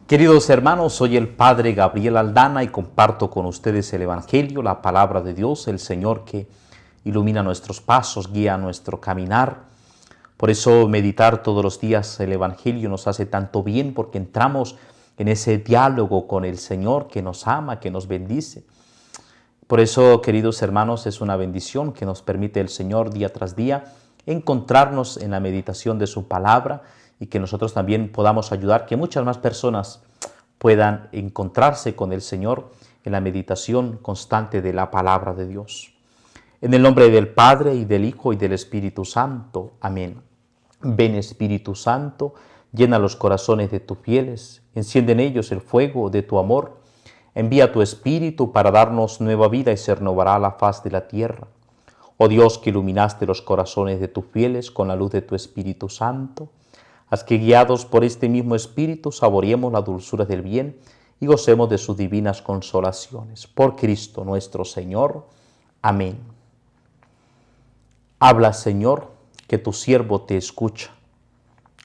Queridos hermanos, soy el Padre Gabriel Aldana y comparto con ustedes el Evangelio, la palabra de Dios, el Señor que ilumina nuestros pasos, guía nuestro caminar. Por eso meditar todos los días el Evangelio nos hace tanto bien porque entramos en ese diálogo con el Señor que nos ama, que nos bendice. Por eso, queridos hermanos, es una bendición que nos permite el Señor día tras día encontrarnos en la meditación de su palabra y que nosotros también podamos ayudar que muchas más personas puedan encontrarse con el Señor en la meditación constante de la palabra de Dios. En el nombre del Padre, y del Hijo, y del Espíritu Santo. Amén. Ven, Espíritu Santo, llena los corazones de tus fieles, enciende en ellos el fuego de tu amor. Envía tu Espíritu para darnos nueva vida y se renovará la faz de la tierra. Oh Dios, que iluminaste los corazones de tus fieles con la luz de tu Espíritu Santo, haz que guiados por este mismo Espíritu saboreemos la dulzura del bien y gocemos de sus divinas consolaciones. Por Cristo nuestro Señor. Amén. Habla, Señor, que tu siervo te escucha.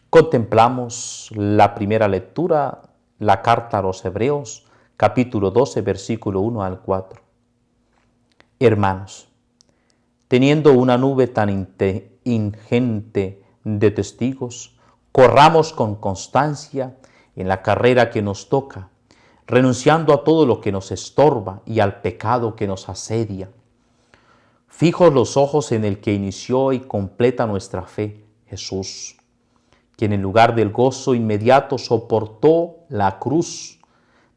Contemplamos la primera lectura, la carta a los Hebreos, capítulo 12, versículo 1 al 4. Hermanos, teniendo una nube tan ingente de testigos, corramos con constancia en la carrera que nos toca, renunciando a todo lo que nos estorba y al pecado que nos asedia. Fijos los ojos en el que inició y completa nuestra fe, Jesús, quien en lugar del gozo inmediato soportó la cruz,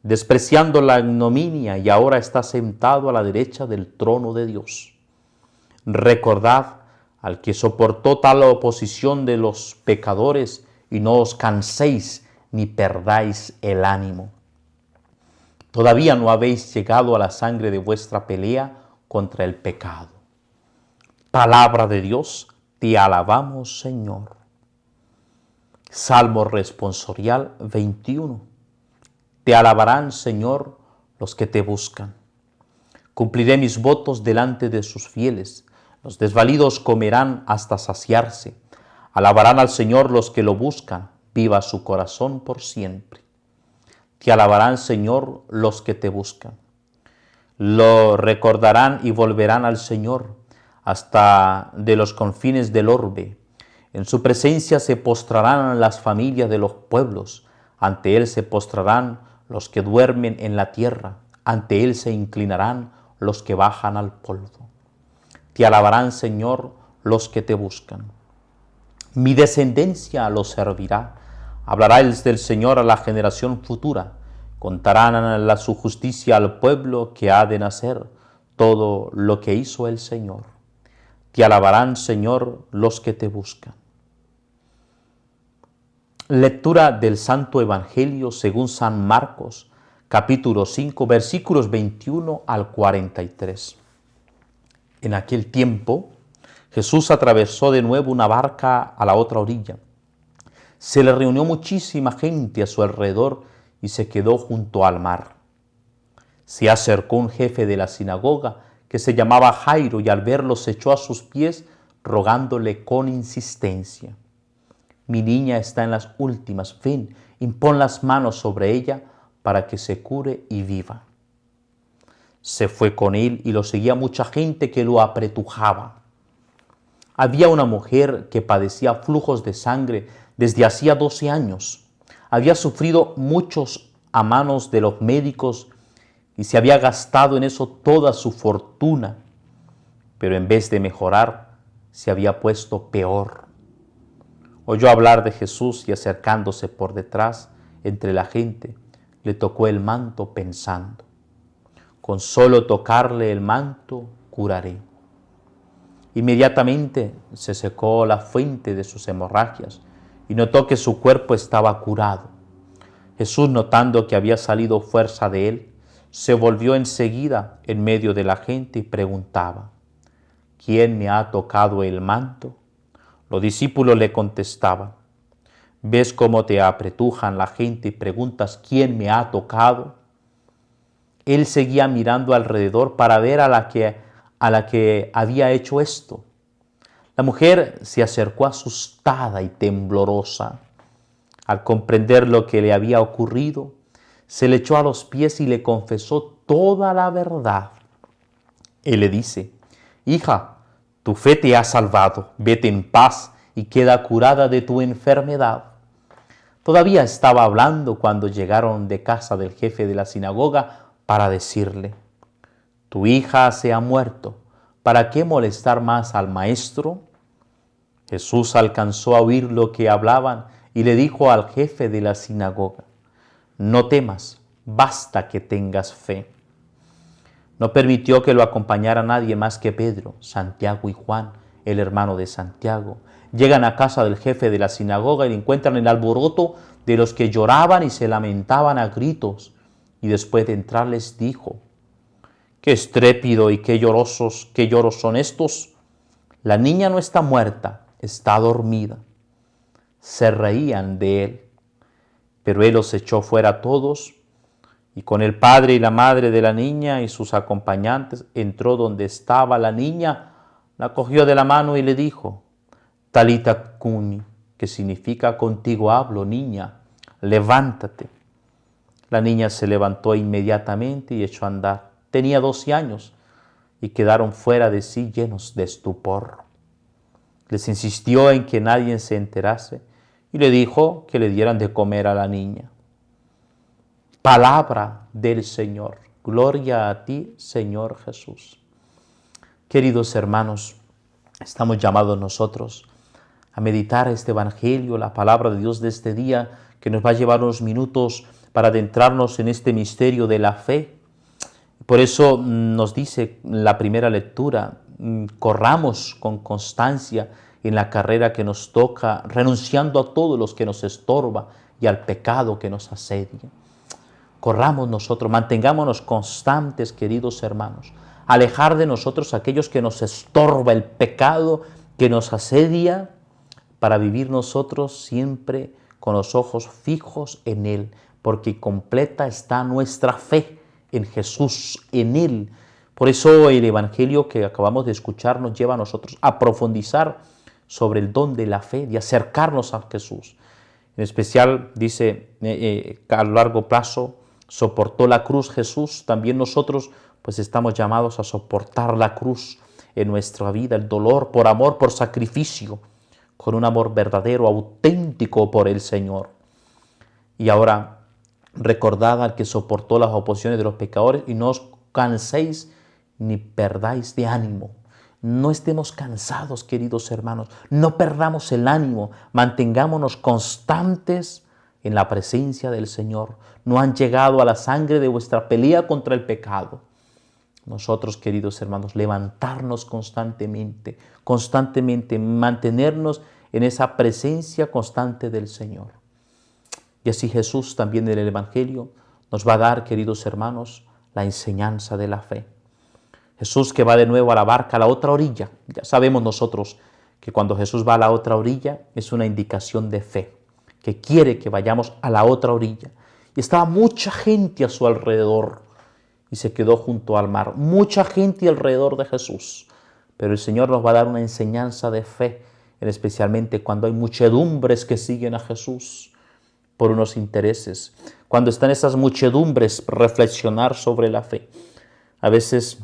despreciando la ignominia, y ahora está sentado a la derecha del trono de Dios. Recordad al que soportó tal oposición de los pecadores, y no os canséis ni perdáis el ánimo. Todavía no habéis llegado a la sangre de vuestra pelea contra el pecado. Palabra de Dios, te alabamos, Señor. Salmo responsorial 21. Te alabarán, Señor, los que te buscan. Cumpliré mis votos delante de sus fieles. Los desvalidos comerán hasta saciarse. Alabarán al Señor los que lo buscan. Viva su corazón por siempre. Te alabarán, Señor, los que te buscan. Lo recordarán y volverán al Señor hasta de los confines del orbe. En su presencia se postrarán las familias de los pueblos. Ante él se postrarán los que duermen en la tierra. Ante él se inclinarán los que bajan al polvo. Te alabarán, Señor, los que te buscan. Mi descendencia los servirá. Hablará el del Señor a la generación futura. Contarán su justicia al pueblo que ha de nacer, todo lo que hizo el Señor. Te alabarán, Señor, los que te buscan. Lectura del Santo Evangelio según San Marcos, capítulo 5, versículos 21 al 43. En aquel tiempo, Jesús atravesó de nuevo una barca a la otra orilla. Se le reunió muchísima gente a su alrededor y se quedó junto al mar. Se acercó un jefe de la sinagoga que se llamaba Jairo y al verlo se echó a sus pies rogándole con insistencia: mi niña está en las últimas, ven, impón las manos sobre ella para que se cure y viva. Se fue con él y lo seguía mucha gente que lo apretujaba. Había una mujer que padecía flujos de sangre desde hacía 12 años. Había sufrido muchos a manos de los médicos y se había gastado en eso toda su fortuna, pero en vez de mejorar, se había puesto peor. Oyó hablar de Jesús y acercándose por detrás entre la gente, le tocó el manto pensando: con solo tocarle el manto curaré. Inmediatamente se secó la fuente de sus hemorragias y notó que su cuerpo estaba curado. Jesús, notando que había salido fuerza de él, se volvió enseguida en medio de la gente y preguntaba: ¿quién me ha tocado el manto? Los discípulos le contestaban: ¿ves cómo te apretujan la gente y preguntas quién me ha tocado? Él seguía mirando alrededor para ver a la que había hecho esto. La mujer se acercó asustada y temblorosa. Al comprender lo que le había ocurrido, se le echó a los pies y le confesó toda la verdad. Él le dice: hija, tu fe te ha salvado, vete en paz y queda curada de tu enfermedad. Todavía estaba hablando cuando llegaron de casa del jefe de la sinagoga para decirle: tu hija se ha muerto, ¿para qué molestar más al maestro? Jesús alcanzó a oír lo que hablaban y le dijo al jefe de la sinagoga: no temas, basta que tengas fe. No permitió que lo acompañara nadie más que Pedro, Santiago y Juan, el hermano de Santiago. Llegan a casa del jefe de la sinagoga y encuentran el alboroto de los que lloraban y se lamentaban a gritos. Y después de entrar les dijo: qué estrépito y qué lloros son estos. La niña no está muerta, está dormida. Se reían de él, pero él los echó fuera a todos, y con el padre y la madre de la niña y sus acompañantes entró donde estaba la niña, la cogió de la mano y le dijo: Talita cumi, que significa contigo hablo, niña, levántate. La niña se levantó inmediatamente y echó a andar. Tenía 12 años y quedaron fuera de sí llenos de estupor. Les insistió en que nadie se enterase y le dijo que le dieran de comer a la niña. Palabra del Señor. Gloria a ti, Señor Jesús. Queridos hermanos, estamos llamados nosotros a meditar este Evangelio, la palabra de Dios de este día, que nos va a llevar unos minutos para adentrarnos en este misterio de la fe. Por eso nos dice la primera lectura: corramos con constancia en la carrera que nos toca, renunciando a todos los que nos estorba y al pecado que nos asedia. Corramos nosotros, mantengámonos constantes, queridos hermanos, alejar de nosotros aquellos que nos estorba, el pecado que nos asedia, para vivir nosotros siempre con los ojos fijos en Él, porque completa está nuestra fe en Jesús, en Él. Por eso el Evangelio que acabamos de escuchar nos lleva a nosotros a profundizar sobre el don de la fe, de acercarnos a Jesús. En especial, dice, a largo plazo soportó la cruz Jesús. También nosotros pues estamos llamados a soportar la cruz en nuestra vida, el dolor por amor, por sacrificio, con un amor verdadero, auténtico por el Señor. Y ahora, recordad al que soportó las oposiciones de los pecadores y no os canséis ni perdáis de ánimo. No estemos cansados, queridos hermanos, no perdamos el ánimo, mantengámonos constantes en la presencia del Señor. No han llegado a la sangre de vuestra pelea contra el pecado. Nosotros, queridos hermanos, levantarnos constantemente, mantenernos en esa presencia constante del Señor. Y así Jesús también en el Evangelio nos va a dar, queridos hermanos, la enseñanza de la fe. Jesús que va de nuevo a la barca a la otra orilla. Ya sabemos nosotros que cuando Jesús va a la otra orilla es una indicación de fe, que quiere que vayamos a la otra orilla. Y estaba mucha gente a su alrededor y se quedó junto al mar. Mucha gente alrededor de Jesús. Pero el Señor nos va a dar una enseñanza de fe, especialmente cuando hay muchedumbres que siguen a Jesús por unos intereses. Cuando están esas muchedumbres, reflexionar sobre la fe. A veces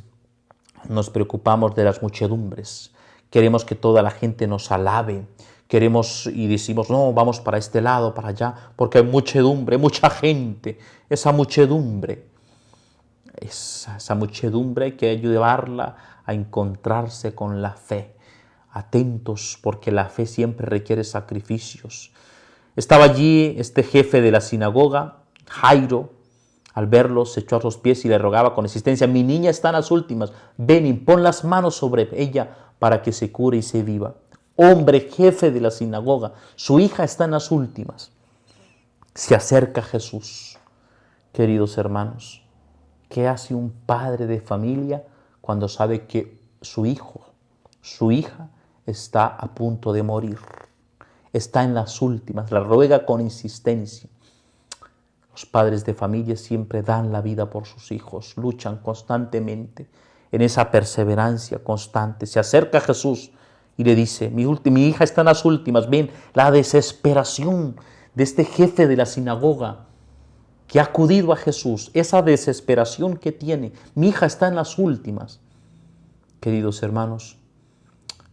nos preocupamos de las muchedumbres. Queremos que toda la gente nos alabe. Queremos y decimos, no, vamos para este lado, para allá, porque hay muchedumbre, mucha gente. Esa muchedumbre hay que ayudarla a encontrarse con la fe. Atentos, porque la fe siempre requiere sacrificios. Estaba allí este jefe de la sinagoga, Jairo. Al verlo, se echó a sus pies y le rogaba con insistencia: mi niña está en las últimas, ven y pon las manos sobre ella para que se cure y se viva. Hombre, jefe de la sinagoga, su hija está en las últimas. Se acerca Jesús. Queridos hermanos, ¿qué hace un padre de familia cuando sabe que su hijo, su hija, está a punto de morir? Está en las últimas, la ruega con insistencia. Los padres de familia siempre dan la vida por sus hijos, luchan constantemente en esa perseverancia constante. Se acerca a Jesús y le dice: mi hija está en las últimas. Ven, la desesperación de este jefe de la sinagoga que ha acudido a Jesús, esa desesperación que tiene. Mi hija está en las últimas. Queridos hermanos,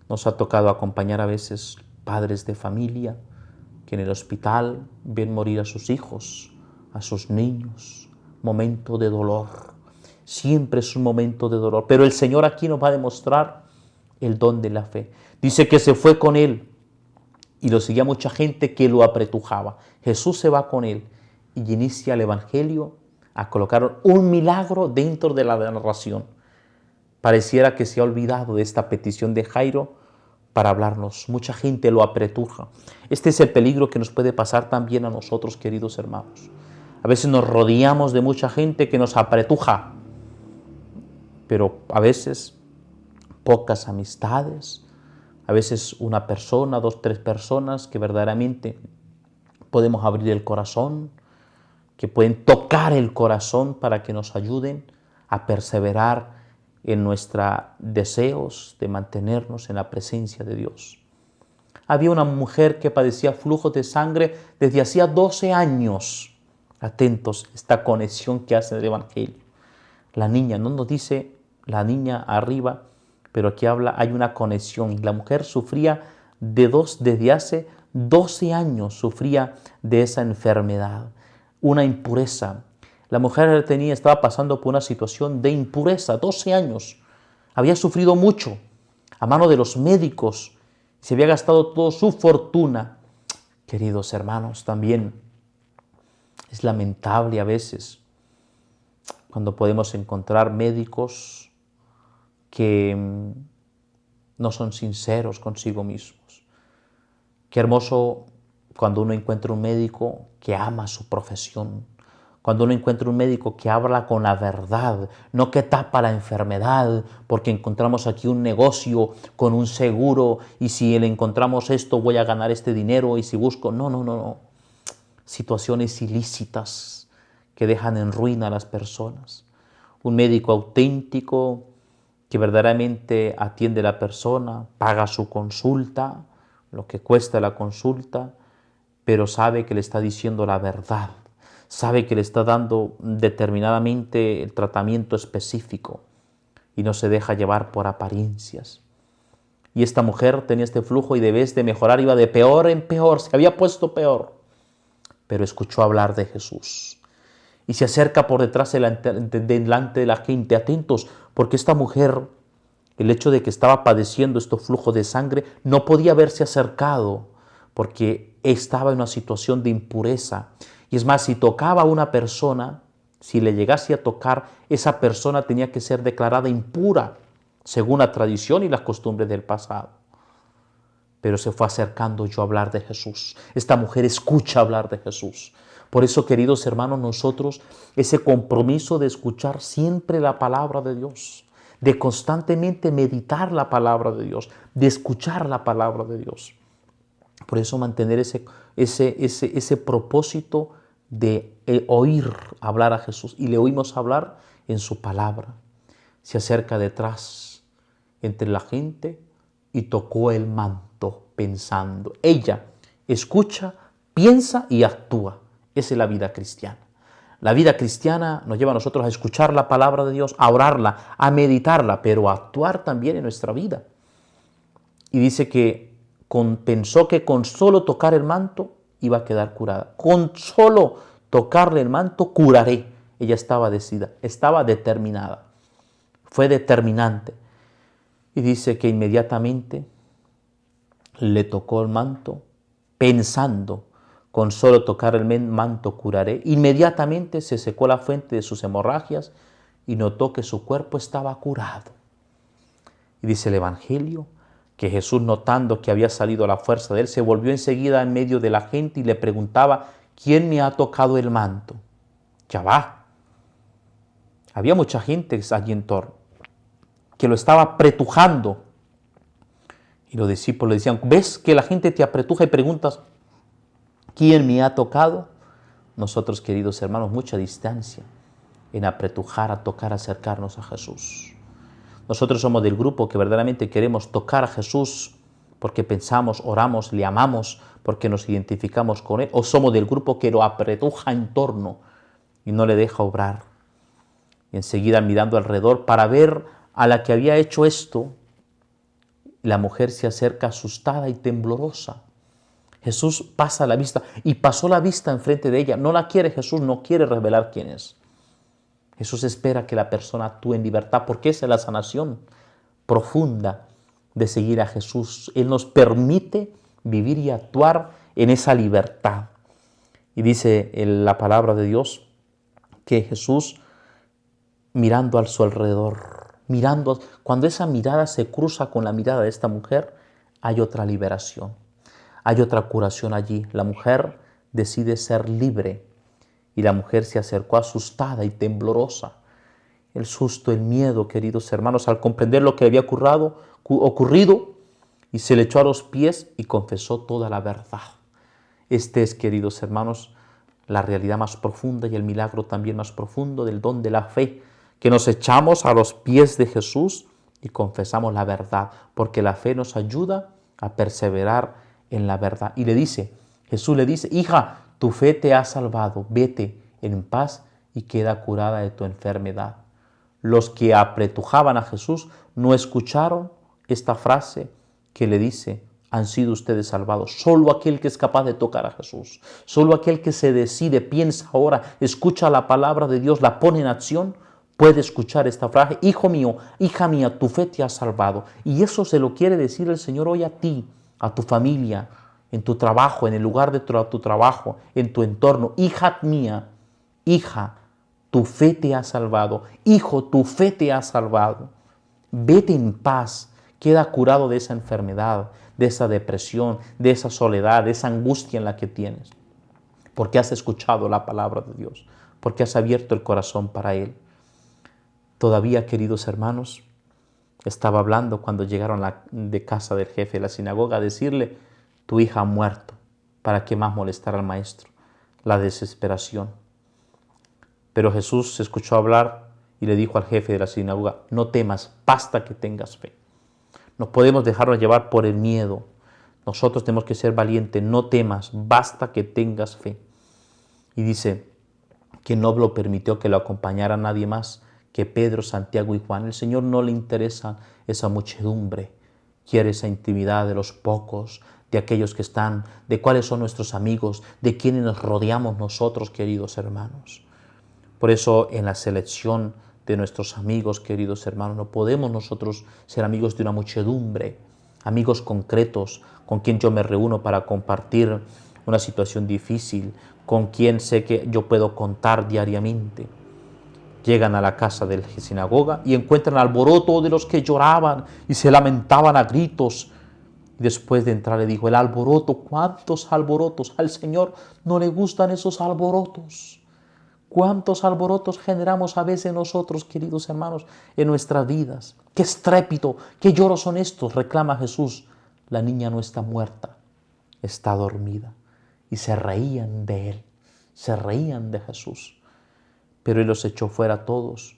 nos ha tocado acompañar a veces padres de familia que en el hospital ven morir a sus hijos, a sus niños. Momento de dolor. Siempre es un momento de dolor. Pero el Señor aquí nos va a demostrar el don de la fe. Dice que se fue con él y lo seguía mucha gente que lo apretujaba. Jesús se va con él y inicia el Evangelio a colocar un milagro dentro de la narración. Pareciera que se ha olvidado de esta petición de Jairo para hablarnos. Mucha gente lo apretuja. Este es el peligro que nos puede pasar también a nosotros, queridos hermanos. A veces nos rodeamos de mucha gente que nos apretuja, pero a veces pocas amistades, a veces una persona, 2, 3 personas que verdaderamente podemos abrir el corazón, que pueden tocar el corazón para que nos ayuden a perseverar en nuestros deseos de mantenernos en la presencia de Dios. Había una mujer que padecía flujos de sangre desde hacía 12 años. Atentos, esta conexión que hace el Evangelio. La niña, no nos dice la niña arriba, pero aquí habla, hay una conexión. La mujer sufría desde hace 12 años, sufría de esa enfermedad, una impureza. La mujer estaba pasando por una situación de impureza, 12 años. Había sufrido mucho a mano de los médicos, se había gastado toda su fortuna. Queridos hermanos, también es lamentable a veces cuando podemos encontrar médicos que no son sinceros consigo mismos. Qué hermoso cuando uno encuentra un médico que ama su profesión, cuando uno encuentra un médico que habla con la verdad, no que tapa la enfermedad, porque encontramos aquí un negocio con un seguro y si le encontramos esto voy a ganar este dinero y si busco... No. Situaciones ilícitas que dejan en ruina a las personas. Un médico auténtico que verdaderamente atiende a la persona, paga su consulta, lo que cuesta la consulta, pero sabe que le está diciendo la verdad, sabe que le está dando determinadamente el tratamiento específico y no se deja llevar por apariencias. Y esta mujer tenía este flujo y de vez de mejorar iba de peor en peor, se había puesto peor, pero escuchó hablar de Jesús y se acerca por detrás delante de la gente. Atentos, porque esta mujer, el hecho de que estaba padeciendo este flujo de sangre, no podía haberse acercado porque estaba en una situación de impureza. Y es más, si tocaba a una persona, si le llegase a tocar, esa persona tenía que ser declarada impura, según la tradición y las costumbres del pasado. Pero se fue acercando yo a hablar de Jesús. Esta mujer escucha hablar de Jesús. Por eso, queridos hermanos, nosotros ese compromiso de escuchar siempre la palabra de Dios, de constantemente meditar la palabra de Dios, de escuchar la palabra de Dios. Por eso mantener ese propósito de oír hablar a Jesús. Y le oímos hablar en su palabra. Se acerca detrás entre la gente y tocó el manto pensando. Ella escucha, piensa y actúa. Esa es la vida cristiana. La vida cristiana nos lleva a nosotros a escuchar la palabra de Dios, a orarla, a meditarla, pero a actuar también en nuestra vida. Y dice que pensó que con solo tocar el manto iba a quedar curada. Con solo tocarle el manto curaré. Ella estaba decidida, estaba determinada. Fue determinante. Y dice que inmediatamente le tocó el manto, pensando, con solo tocar el manto curaré. Inmediatamente se secó la fuente de sus hemorragias y notó que su cuerpo estaba curado. Y dice el Evangelio que Jesús, notando que había salido la fuerza de él, se volvió enseguida en medio de la gente y le preguntaba: ¿quién me ha tocado el manto? Ya va. Había mucha gente allí en torno que lo estaba apretujando. Y los discípulos le decían: ¿ves que la gente te apretuja y preguntas quién me ha tocado? Nosotros, queridos hermanos, mucha distancia en apretujar, a tocar, acercarnos a Jesús. Nosotros somos del grupo que verdaderamente queremos tocar a Jesús porque pensamos, oramos, le amamos, porque nos identificamos con Él, o somos del grupo que lo apretuja en torno y no le deja obrar. Y enseguida mirando alrededor para ver a la que había hecho esto, la mujer se acerca asustada y temblorosa. Jesús pasa la vista y pasó la vista enfrente de ella. No la quiere Jesús, no quiere revelar quién es. Jesús espera que la persona actúe en libertad porque esa es la sanación profunda de seguir a Jesús. Él nos permite vivir y actuar en esa libertad. Y dice en la palabra de Dios que Jesús, mirando a su alrededor, cuando esa mirada se cruza con la mirada de esta mujer, hay otra liberación, hay otra curación allí. La mujer decide ser libre y la mujer se acercó asustada y temblorosa. El susto, el miedo, queridos hermanos, al comprender lo que había ocurrido, y se le echó a los pies y confesó toda la verdad. Este es, queridos hermanos, la realidad más profunda y el milagro también más profundo del don de la fe, que nos echamos a los pies de Jesús y confesamos la verdad, porque la fe nos ayuda a perseverar en la verdad. Y Jesús le dice, hija, tu fe te ha salvado, vete en paz y queda curada de tu enfermedad. Los que apretujaban a Jesús no escucharon esta frase que le dice, han sido ustedes salvados. Solo aquel que es capaz de tocar a Jesús, solo aquel que se decide, piensa ahora, escucha la palabra de Dios, la pone en acción, puede escuchar esta frase, hijo mío, hija mía, tu fe te ha salvado. Y eso se lo quiere decir el Señor hoy a ti, a tu familia, en tu trabajo, en el lugar de tu trabajo, en tu entorno. Hija mía, hija, tu fe te ha salvado. Hijo, tu fe te ha salvado. Vete en paz, queda curado de esa enfermedad, de esa depresión, de esa soledad, de esa angustia en la que tienes. Porque has escuchado la palabra de Dios, porque has abierto el corazón para Él. Todavía, queridos hermanos, estaba hablando cuando llegaron de casa del jefe de la sinagoga a decirle, tu hija ha muerto, ¿para qué más molestar al maestro? La desesperación. Pero Jesús se escuchó hablar y le dijo al jefe de la sinagoga, no temas, basta que tengas fe. No podemos dejarnos llevar por el miedo. Nosotros tenemos que ser valientes, no temas, basta que tengas fe. Y dice que no lo permitió que lo acompañara nadie más que Pedro, Santiago y Juan. El Señor no le interesa esa muchedumbre, quiere esa intimidad de los pocos, de aquellos que están, de cuáles son nuestros amigos, de quienes nos rodeamos nosotros, queridos hermanos. Por eso en la selección de nuestros amigos, queridos hermanos, no podemos nosotros ser amigos de una muchedumbre, amigos concretos, con quien yo me reúno para compartir una situación difícil, con quien sé que yo puedo contar diariamente. Llegan a la casa de la sinagoga y encuentran alboroto de los que lloraban y se lamentaban a gritos. Y después de entrar le dijo, el alboroto, ¿cuántos alborotos? Al Señor no le gustan esos alborotos. ¿Cuántos alborotos generamos a veces nosotros, queridos hermanos, en nuestras vidas? ¡Qué estrépito! ¡Qué lloros son estos!, reclama Jesús. La niña no está muerta, está dormida. Y se reían de Él, se reían de Jesús. Pero Él los echó fuera a todos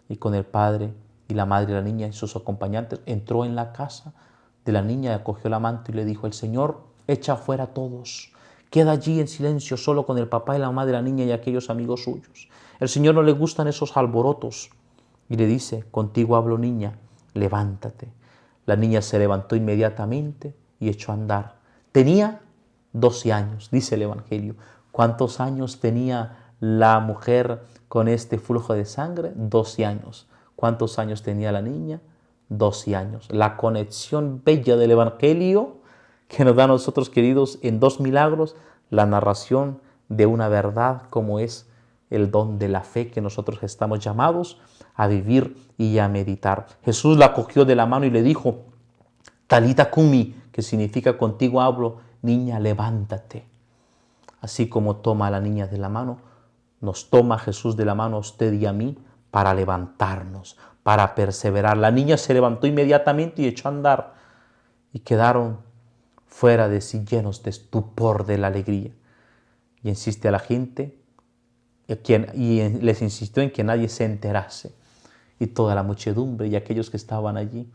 y con el padre y la madre de la niña y sus acompañantes entró en la casa de la niña, acogió la manto y le dijo, el Señor echa fuera a todos. Queda allí en silencio solo con el papá y la mamá de la niña y aquellos amigos suyos. El Señor no le gustan esos alborotos. Y le dice, contigo hablo niña, levántate. La niña se levantó inmediatamente y echó a andar. Tenía 12 años, dice el Evangelio. ¿Cuántos años tenía la mujer con este flujo de sangre? 12 años. ¿Cuántos años tenía la niña? 12 años. La conexión bella del Evangelio que nos da a nosotros, queridos, en dos milagros, la narración de una verdad como es el don de la fe que nosotros estamos llamados a vivir y a meditar. Jesús la cogió de la mano y le dijo, Talita cumi, que significa contigo hablo, niña, levántate. Así como toma a la niña de la mano, nos toma Jesús de la mano a usted y a mí para levantarnos, para perseverar. La niña se levantó inmediatamente y echó a andar y quedaron fuera de sí llenos de estupor de la alegría. Y insiste a la gente y les insistió en que nadie se enterase. Y toda la muchedumbre y aquellos que estaban allí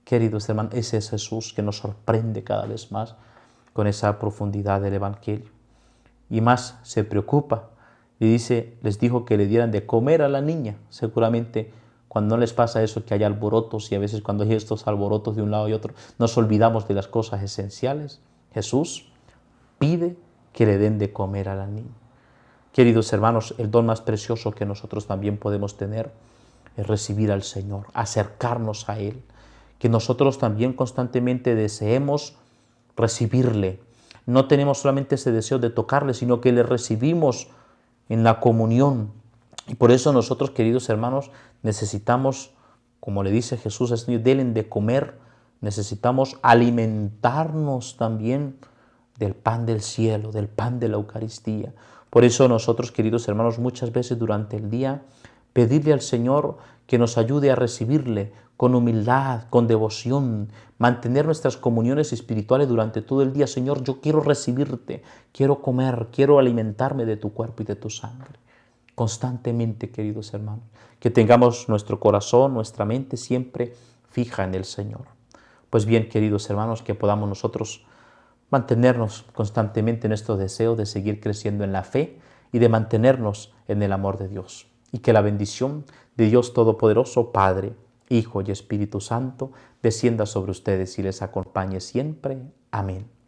Queridos hermanos, ese es Jesús que nos sorprende cada vez más con esa profundidad del Evangelio. Y más se preocupa y dice, les dijo que le dieran de comer a la niña. Seguramente cuando no les pasa eso, que hay alborotos, y a veces cuando hay estos alborotos de un lado y otro, nos olvidamos de las cosas esenciales. Jesús pide que le den de comer a la niña. Queridos hermanos, el don más precioso que nosotros también podemos tener es recibir al Señor, acercarnos a Él, que nosotros también constantemente deseemos recibirle. No tenemos solamente ese deseo de tocarle, sino que le recibimos en la comunión. Y por eso nosotros, queridos hermanos, necesitamos, como le dice Jesús, denle de comer, necesitamos alimentarnos también del pan del cielo, del pan de la Eucaristía. Por eso nosotros, queridos hermanos, muchas veces durante el día, pedirle al Señor que nos ayude a recibirle con humildad, con devoción, mantener nuestras comuniones espirituales durante todo el día. Señor, yo quiero recibirte, quiero comer, quiero alimentarme de tu cuerpo y de tu sangre. Constantemente, queridos hermanos, que tengamos nuestro corazón, nuestra mente siempre fija en el Señor. Pues bien, queridos hermanos, que podamos nosotros mantenernos constantemente en estos deseos de seguir creciendo en la fe y de mantenernos en el amor de Dios. Y que la bendición de Dios Todopoderoso, Padre, Hijo y Espíritu Santo, descienda sobre ustedes y les acompañe siempre. Amén.